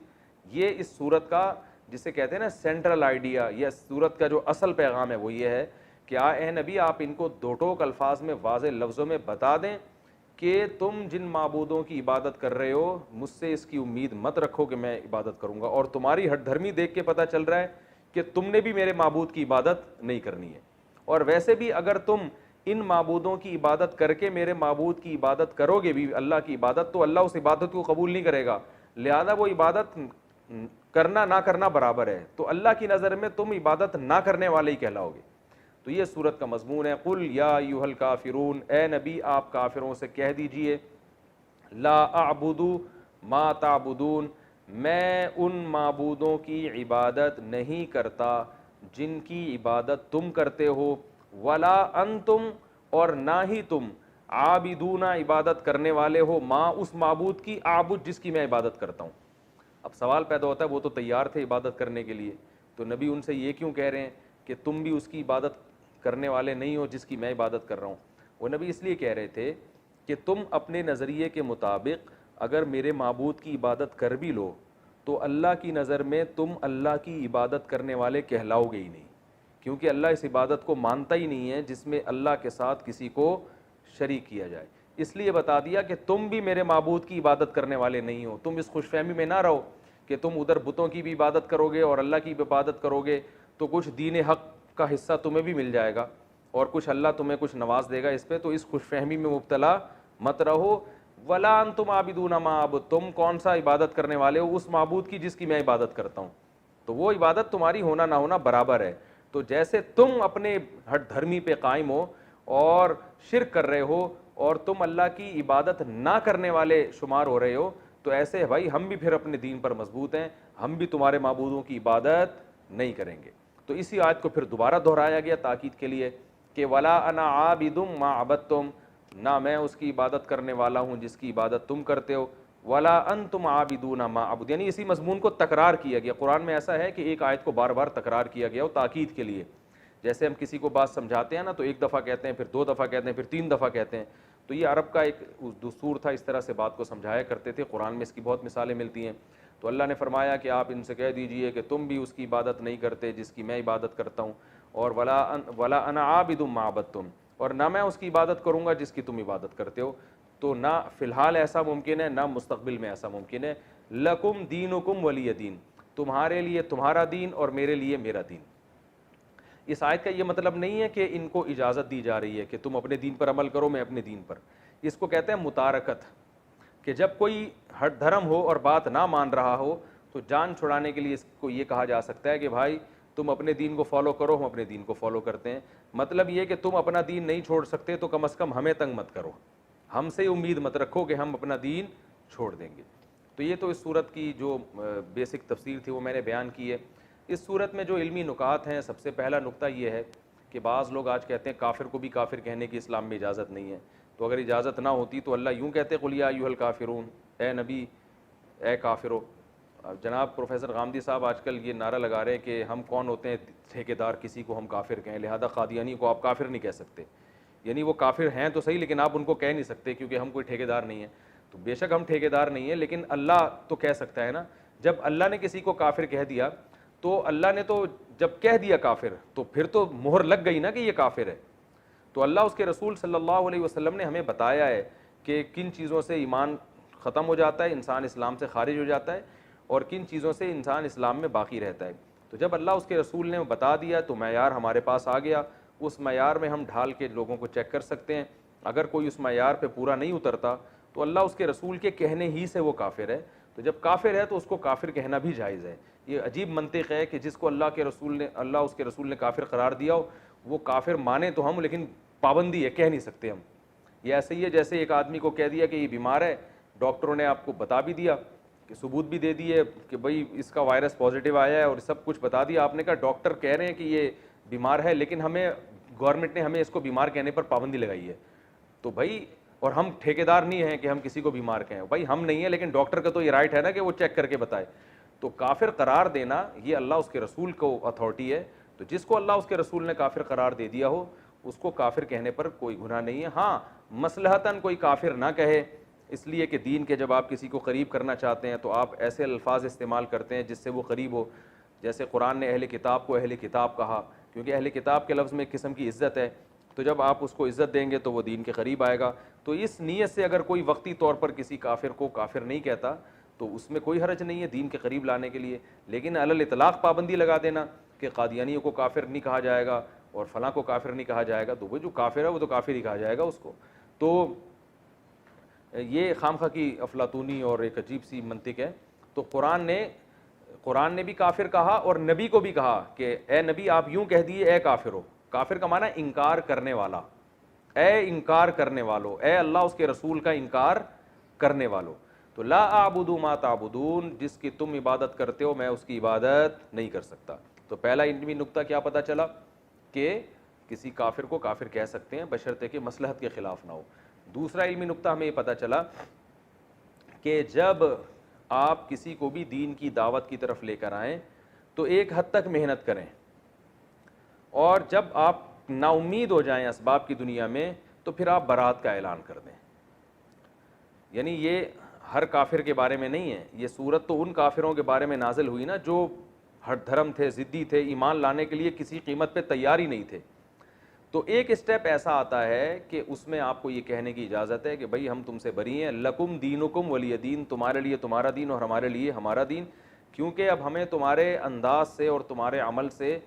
یہ اس سورت کا جسے کہتے ہیں نا سینٹرل آئیڈیا، یا سورت کا جو اصل پیغام ہے وہ یہ ہے کیا اے نبی آپ ان کو دو ٹوک الفاظ میں واضح لفظوں میں بتا دیں کہ تم جن معبودوں کی عبادت کر رہے ہو مجھ سے اس کی امید مت رکھو کہ میں عبادت کروں گا, اور تمہاری ہٹ دھرمی دیکھ کے پتہ چل رہا ہے کہ تم نے بھی میرے معبود کی عبادت نہیں کرنی ہے, اور ویسے بھی اگر تم ان معبودوں کی عبادت کر کے میرے معبود کی عبادت کرو گے بھی, اللہ کی عبادت, تو اللہ اس عبادت کو قبول نہیں کرے گا, لہذا وہ عبادت کرنا نہ کرنا برابر ہے, تو اللہ کی نظر میں تم عبادت نہ کرنے والے ہی کہلاؤ گے. تو یہ صورت کا مضمون ہے. قل یا ایھا الکافرون, اے نبی آپ کافروں سے کہہ دیجئے, لا اعبد ما تعبدون, میں ان معبودوں کی عبادت نہیں کرتا جن کی عبادت تم کرتے ہو, ولا انتم, اور نہ ہی تم, عابدون عبادت کرنے والے ہو, ماں اس معبود کی, اعبد جس کی میں عبادت کرتا ہوں. اب سوال پیدا ہوتا ہے وہ تو تیار تھے عبادت کرنے کے لیے, تو نبی ان سے یہ کیوں کہہ رہے ہیں کہ تم بھی اس کی عبادت کرنے والے نہیں ہو جس کی میں عبادت کر رہا ہوں. وہ نبی اس لیے کہہ رہے تھے کہ تم اپنے نظریے کے مطابق اگر میرے معبود کی عبادت کر بھی لو تو اللہ کی نظر میں تم اللہ کی عبادت کرنے والے کہلاؤ گے ہی نہیں, کیونکہ اللہ اس عبادت کو مانتا ہی نہیں ہے جس میں اللہ کے ساتھ کسی کو شریک کیا جائے. اس لیے بتا دیا کہ تم بھی میرے معبود کی عبادت کرنے والے نہیں ہو. تم اس خوش فہمی میں نہ رہو کہ تم ادھر بتوں کی بھی عبادت کرو گے اور اللہ کی بھی عبادت کرو گے تو کچھ دین حق کا حصہ تمہیں بھی مل جائے گا اور کچھ اللہ تمہیں کچھ نواز دے گا اس پہ, تو اس خوش فہمی میں مبتلا مت رہو. ولا انتم عابدون ما اعبد, تم کون سا عبادت کرنے والے ہو اس معبود کی جس کی میں عبادت کرتا ہوں, تو وہ عبادت تمہاری ہونا نہ ہونا برابر ہے. تو جیسے تم اپنے ہٹ دھرمی پہ قائم ہو اور شرک کر رہے ہو اور تم اللہ کی عبادت نہ کرنے والے شمار ہو رہے ہو, تو ایسے بھائی ہم بھی پھر اپنے دین پر مضبوط ہیں, ہم بھی تمہارے معبودوں کی عبادت نہیں کریں گے. تو اسی آیت کو پھر دوبارہ دہرایا گیا تاکید کے لیے کہ ولا انا عابد ما عبدتم, نہ میں اس کی عبادت کرنے والا ہوں جس کی عبادت تم کرتے ہو, ولا انتم عابدون ما اعبد, یعنی اسی مضمون کو تکرار کیا گیا. قرآن میں ایسا ہے کہ ایک آیت کو بار بار تکرار کیا گیا ہو تاکید کے لیے. جیسے ہم کسی کو بات سمجھاتے ہیں نا تو ایک دفعہ کہتے ہیں, پھر دو دفعہ کہتے ہیں, پھر تین دفعہ کہتے ہیں, تو یہ عرب کا ایک دستور تھا, اس طرح سے بات کو سمجھایا کرتے تھے. قرآن میں اس کی بہت مثالیں ملتی ہیں. تو اللہ نے فرمایا کہ آپ ان سے کہہ دیجئے کہ تم بھی اس کی عبادت نہیں کرتے جس کی میں عبادت کرتا ہوں, اور ولا انا عابد ما عبدتم, اور نہ میں اس کی عبادت کروں گا جس کی تم عبادت کرتے ہو. تو نہ فی الحال ایسا ممکن ہے نہ مستقبل میں ایسا ممکن ہے. لکم دینکم ولی دین, تمہارے لیے تمہارا دین اور میرے لیے میرا دین. اس آیت کا یہ مطلب نہیں ہے کہ ان کو اجازت دی جا رہی ہے کہ تم اپنے دین پر عمل کرو میں اپنے دین پر. اس کو کہتے ہیں متارکت, کہ جب کوئی ہٹ دھرم ہو اور بات نہ مان رہا ہو تو جان چھڑانے کے لیے اس کو یہ کہا جا سکتا ہے کہ بھائی تم اپنے دین کو فالو کرو, ہم اپنے دین کو فالو کرتے ہیں. مطلب یہ کہ تم اپنا دین نہیں چھوڑ سکتے تو کم از کم ہمیں تنگ مت کرو, ہم سے امید مت رکھو کہ ہم اپنا دین چھوڑ دیں گے. تو یہ تو اس صورت کی جو بیسک تفسیر تھی وہ میں نے بیان کی ہے. اس صورت میں جو علمی نکات ہیں, سب سے پہلا نقطہ یہ ہے کہ بعض لوگ آج کہتے ہیں کافر کو بھی کافر کہنے کی اسلام میں اجازت نہیں ہے. تو اگر اجازت نہ ہوتی تو اللہ یوں کہتے قل یا ایھا الکافرون, اے نبی اے کافرو. جناب پروفیسر غامدی صاحب آج کل یہ نعرہ لگا رہے ہیں کہ ہم کون ہوتے ہیں ٹھیکیدار کسی کو ہم کافر کہیں, لہذا قادیانی کو آپ کافر نہیں کہہ سکتے. یعنی وہ کافر ہیں تو صحیح لیکن آپ ان کو کہہ نہیں سکتے کیونکہ ہم کوئی ٹھیکیدار نہیں ہیں. تو بے شک ہم ٹھیکیدار نہیں ہیں لیکن اللہ تو کہہ سکتا ہے نا. جب اللہ نے کسی کو کافر کہہ دیا تو اللہ نے تو جب کہہ دیا کافر تو پھر تو مہر لگ گئی نا کہ یہ کافر ہے. تو اللہ اس کے رسول صلی اللہ علیہ وسلم نے ہمیں بتایا ہے کہ کن چیزوں سے ایمان ختم ہو جاتا ہے, انسان اسلام سے خارج ہو جاتا ہے, اور کن چیزوں سے انسان اسلام میں باقی رہتا ہے. تو جب اللہ اس کے رسول نے بتا دیا تو معیار ہمارے پاس آ گیا. اس معیار میں ہم ڈھال کے لوگوں کو چیک کر سکتے ہیں. اگر کوئی اس معیار پہ پورا نہیں اترتا تو اللہ اس کے رسول کے کہنے ہی سے وہ کافر ہے. تو جب کافر ہے تو اس کو کافر کہنا بھی جائز ہے. یہ عجیب منطق ہے کہ جس کو اللہ اس کے رسول نے کافر قرار دیا ہو وہ کافر مانے تو ہم, لیکن پابندی ہے, کہہ نہیں سکتے ہم. یہ ایسے ہی ہے جیسے ایک آدمی کو کہہ دیا کہ یہ بیمار ہے, ڈاکٹروں نے آپ کو بتا بھی دیا کہ ثبوت بھی دے دیے کہ بھئی اس کا وائرس پازیٹیو آیا ہے اور سب کچھ بتا دیا. آپ نے کہا ڈاکٹر کہہ رہے ہیں کہ یہ بیمار ہے لیکن ہمیں گورنمنٹ نے ہمیں اس کو بیمار کہنے پر پابندی لگائی ہے. تو بھائی اور ہم ٹھیکیدار نہیں ہیں کہ ہم کسی کو بیمار کہیں, بھائی ہم نہیں ہیں لیکن ڈاکٹر کا تو یہ رائٹ ہے نا کہ وہ چیک کر کے بتائے. تو کافر قرار دینا یہ اللہ اس کے رسول کو اتھارٹی ہے. تو جس کو اللہ اس کے رسول نے کافر قرار دے دیا ہو اس کو کافر کہنے پر کوئی گناہ نہیں ہے. ہاں مصلحتاً کوئی کافر نہ کہے, اس لیے کہ دین کے جب آپ کسی کو قریب کرنا چاہتے ہیں تو آپ ایسے الفاظ استعمال کرتے ہیں جس سے وہ قریب ہو. جیسے قرآن نے اہل کتاب کو اہل کتاب کہا, کیونکہ اہل کتاب کے لفظ میں ایک قسم کی عزت ہے، تو جب آپ اس کو عزت دیں گے تو وہ دین کے قریب آئے گا. تو اس نیت سے اگر کوئی وقتی طور پر کسی کافر کو کافر نہیں کہتا تو اس میں کوئی حرج نہیں ہے دین کے قریب لانے کے لیے. لیکن علی الاطلاق پابندی لگا دینا کہ قادیانیوں کو کافر نہیں کہا جائے گا اور فلاں کو کافر نہیں کہا جائے گا، تو وہ جو کافر ہے وہ تو کافر ہی کہا جائے گا اس کو. تو یہ خامخواہ کی افلاطونی اور ایک عجیب سی منطق ہے. تو قرآن نے بھی کافر کہا اور نبی کو بھی کہا کہ اے نبی آپ یوں کہہ دیے اے کافر ہو. کافر کا معنی انکار کرنے والا، اے انکار کرنے والو، اے اللہ اس کے رسول کا انکار کرنے والو. تو لا اعبد ما تعبدون، جس کی تم عبادت کرتے ہو میں اس کی عبادت نہیں کر سکتا. تو پہلا علمی نقطہ کیا پتہ چلا کہ کسی کافر کو کافر کہہ سکتے ہیں بشرطے کہ مصلحت کے خلاف نہ ہو. دوسرا علمی نقطہ ہمیں یہ پتہ چلا کہ جب آپ کسی کو بھی دین کی دعوت کی طرف لے کر آئیں تو ایک حد تک محنت کریں، اور جب آپ نا امید ہو جائیں اسباب کی دنیا میں تو پھر آپ برات کا اعلان کر دیں. یعنی یہ ہر کافر کے بارے میں نہیں ہے، یہ صورت تو ان کافروں کے بارے میں نازل ہوئی نا جو ہر دھرم تھے، ضدی تھے، ایمان لانے کے لیے کسی قیمت پہ تیار ہی نہیں تھے. تو ایک اسٹیپ ایسا آتا ہے کہ اس میں آپ کو یہ کہنے کی اجازت ہے کہ بھائی ہم تم سے بری ہیں، لکم دینکم ولی دین، تمہارے لیے تمہارا دین اور ہمارے لیے ہمارا دین. کیونکہ اب ہمیں تمہارے انداز سے اور تمہارے عمل سے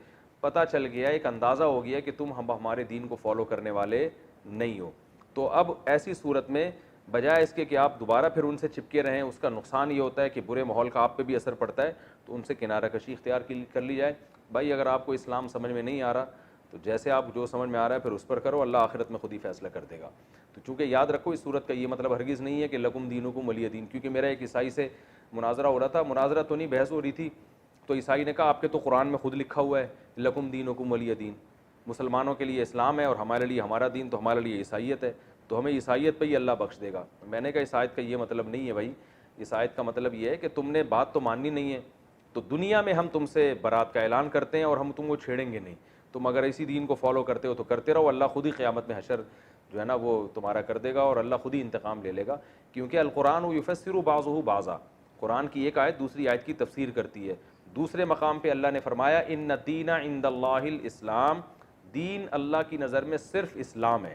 پتہ چل گیا، ایک اندازہ ہو گیا کہ تم ہمارے دین کو فالو کرنے والے نہیں ہو. تو اب ایسی صورت میں بجائے اس کے کہ آپ دوبارہ پھر ان سے چپکے رہیں، اس کا نقصان یہ ہوتا ہے کہ برے ماحول کا آپ پہ بھی اثر پڑتا ہے. تو ان سے کنارہ کشی اختیار کر لی جائے. بھائی اگر آپ کو اسلام سمجھ میں نہیں آ رہا تو جیسے آپ جو سمجھ میں آ رہا ہے پھر اس پر کرو، اللہ آخرت میں خود ہی فیصلہ کر دے گا. تو چونکہ یاد رکھو اس صورت کا یہ مطلب ہرگز نہیں ہے کہ لکم دینکم ولی دین. کیونکہ میرا ایک عیسائی سے مناظرہ ہو رہا تھا، مناظرہ تو نہیں بحث ہو رہی تھی، تو عیسائی نے کہا آپ کے تو قرآن میں خود لکھا ہوا ہے لکم دینکم ولی دین، مسلمانوں کے لیے اسلام ہے اور ہمارے لیے ہمارا دین، تو ہمارے لیے عیسائیت ہے، تو ہمیں عیسائیت پہ ہی اللہ بخش دے گا. میں نے کہا اس آیت کا یہ مطلب نہیں ہے بھائی، اس آیت کا مطلب یہ ہے کہ تم نے بات تو ماننی نہیں ہے، تو دنیا میں ہم تم سے برات کا اعلان کرتے ہیں اور ہم تم کو چھیڑیں گے نہیں. تم اگر اسی دین کو فالو کرتے ہو تو کرتے رہو، اللہ خود ہی قیامت میں حشر جو ہے نا وہ تمہارا کر دے گا اور اللہ خود ہی انتقام لے لے گا. کیونکہ القرآن یفسر بعضہ بعضا، قرآن کی ایک آیت دوسری آیت کی تفسیر کرتی ہے. دوسرے مقام پہ اللہ نے فرمایا ان الدین عند اللہ الاسلام، دین اللہ کی نظر میں صرف اسلام ہے.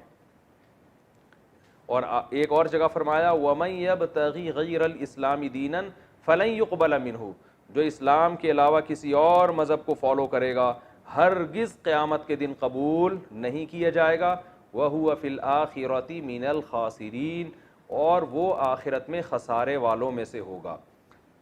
اور ایک اور جگہ فرمایا وَمَن يَبْتَغِي غَيْرَ الْإِسْلَامِ دِينًا فَلَن يُقْبَلَ مِنْهُ، جو اسلام کے علاوہ کسی اور مذہب کو فالو کرے گا ہرگز قیامت کے دن قبول نہیں کیا جائے گا. وَهُوَ فِي الْآخِرَةِ مِنَ الْخَاسِرِينَ، اور وہ آخرت میں خسارے والوں میں سے ہوگا.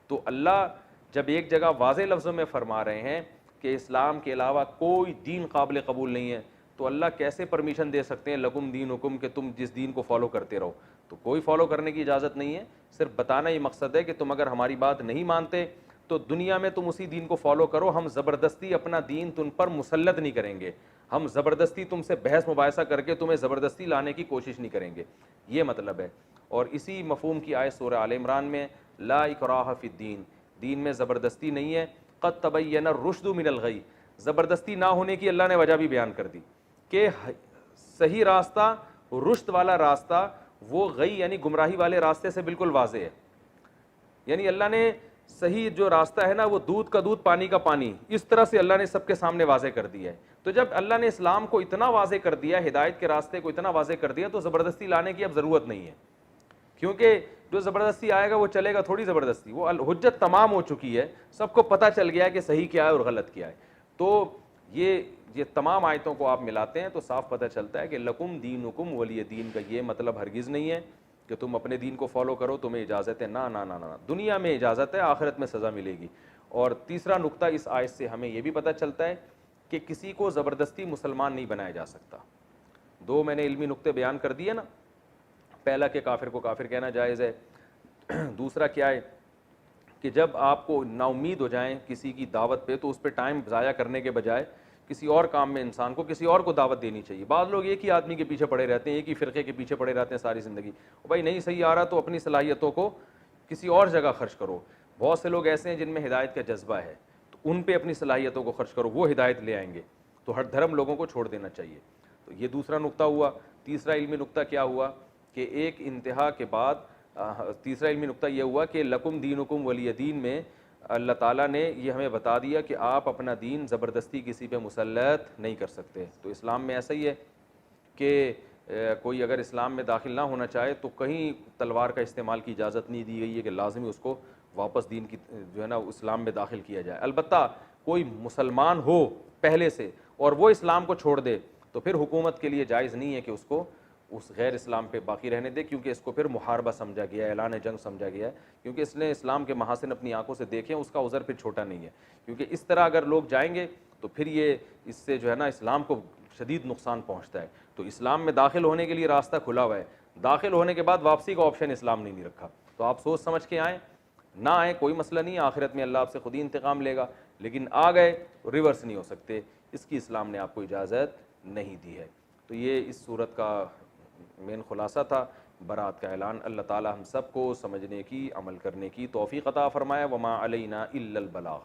تو اللہ جب ایک جگہ واضح لفظوں میں فرما رہے ہیں کہ اسلام کے علاوہ کوئی دین قابل قبول نہیں ہے، تو اللہ کیسے پرمیشن دے سکتے ہیں لکم دینکم کہ تم جس دین کو فالو کرتے رہو؟ تو کوئی فالو کرنے کی اجازت نہیں ہے. صرف بتانا ہی مقصد ہے کہ تم اگر ہماری بات نہیں مانتے تو دنیا میں تم اسی دین کو فالو کرو، ہم زبردستی اپنا دین تم پر مسلط نہیں کریں گے، ہم زبردستی تم سے بحث مباحثہ کر کے تمہیں زبردستی لانے کی کوشش نہیں کریں گے. یہ مطلب ہے. اور اسی مفہوم کی آیت سورہ آل عمران میں لا اکراہ فی الدین، دین میں زبردستی نہیں ہے. قد تبین الرشد من الغی، زبردستی نہ ہونے کی اللہ نے وجہ بھی بیان کر دی کہ صحیح راستہ، رشد والا راستہ، وہ غی یعنی گمراہی والے راستے سے بالکل واضح ہے. یعنی اللہ نے صحیح جو راستہ ہے نا وہ دودھ کا دودھ پانی کا پانی، اس طرح سے اللہ نے سب کے سامنے واضح کر دیا ہے. تو جب اللہ نے اسلام کو اتنا واضح کر دیا، ہدایت کے راستے کو اتنا واضح کر دیا، تو زبردستی لانے کی اب ضرورت نہیں ہے. کیونکہ جو زبردستی آئے گا وہ چلے گا تھوڑی زبردستی، وہ حجت تمام ہو چکی ہے، سب کو پتہ چل گیا ہے کہ صحیح کیا ہے اور غلط کیا ہے. تو یہ تمام آیتوں کو آپ ملاتے ہیں تو صاف پتہ چلتا ہے کہ لکم دینکم ولی دین کا یہ مطلب ہرگز نہیں ہے کہ تم اپنے دین کو فالو کرو، تمہیں اجازت ہے. نہ نہ نہ نہ، دنیا میں اجازت ہے، آخرت میں سزا ملے گی. اور تیسرا نقطہ اس آیت سے ہمیں یہ بھی پتہ چلتا ہے کہ کسی کو زبردستی مسلمان نہیں بنایا جا سکتا. دو میں نے علمی نقطے بیان کر دیے نا، پہلا کہ کافر کو کافر کہنا جائز ہے، دوسرا کیا ہے کہ جب آپ کو نا امید ہو جائیں کسی کی دعوت پہ تو اس پہ ٹائم ضائع کرنے کے بجائے کسی اور کام میں انسان کو کسی اور کو دعوت دینی چاہیے. بعض لوگ ایک ہی آدمی کے پیچھے پڑے رہتے ہیں، ایک ہی فرقے کے پیچھے پڑے رہتے ہیں ساری زندگی. بھائی نہیں صحیح آ رہا تو اپنی صلاحیتوں کو کسی اور جگہ خرچ کرو. بہت سے لوگ ایسے ہیں جن میں ہدایت کا جذبہ ہے، تو ان پہ اپنی صلاحیتوں کو خرچ کرو، وہ ہدایت لے آئیں گے. تو ہر دھرم لوگوں کو چھوڑ دینا چاہیے. تو یہ دوسرا نقطہ ہوا. تیسرا علمی نقطہ کیا ہوا کہ ایک انتہا کے بعد تیسرا علمی نقطہ یہ ہوا کہ لکم دینکم ولی دین میں اللہ تعالیٰ نے یہ ہمیں بتا دیا کہ آپ اپنا دین زبردستی کسی پہ مسلط نہیں کر سکتے. تو اسلام میں ایسا ہی ہے کہ کوئی اگر اسلام میں داخل نہ ہونا چاہے تو کہیں تلوار کا استعمال کی اجازت نہیں دی گئی ہے کہ لازمی اس کو واپس دین کی جو ہے نا اسلام میں داخل کیا جائے. البتہ کوئی مسلمان ہو پہلے سے اور وہ اسلام کو چھوڑ دے تو پھر حکومت کے لیے جائز نہیں ہے کہ اس کو اس غیر اسلام پہ باقی رہنے دے, کیونکہ اس کو پھر محاربہ سمجھا گیا ہے, اعلان جنگ سمجھا گیا ہے, کیونکہ اس نے اسلام کے محاسن اپنی آنکھوں سے دیکھے ہیں, اس کا عذر پھر چھوٹا نہیں ہے. کیونکہ اس طرح اگر لوگ جائیں گے تو پھر یہ اس سے جو ہے نا اسلام کو شدید نقصان پہنچتا ہے. تو اسلام میں داخل ہونے کے لیے راستہ کھلا ہوا ہے, داخل ہونے کے بعد واپسی کا آپشن اسلام نے نہیں رکھا. تو آپ سوچ سمجھ کے آئیں, نہ آئیں کوئی مسئلہ نہیں ہے, آخرت میں اللہ آپ سے خود ہی انتقام لے گا, لیکن آ گئے ریورس نہیں ہو سکتے, اس کی اسلام نے آپ کو اجازت نہیں دی ہے. تو یہ اس صورت کا مین خلاصہ تھا, برات کا اعلان. اللہ تعالی ہم سب کو سمجھنے کی, عمل کرنے کی توفیق عطا فرمائے. وما علینا الا البلاغ.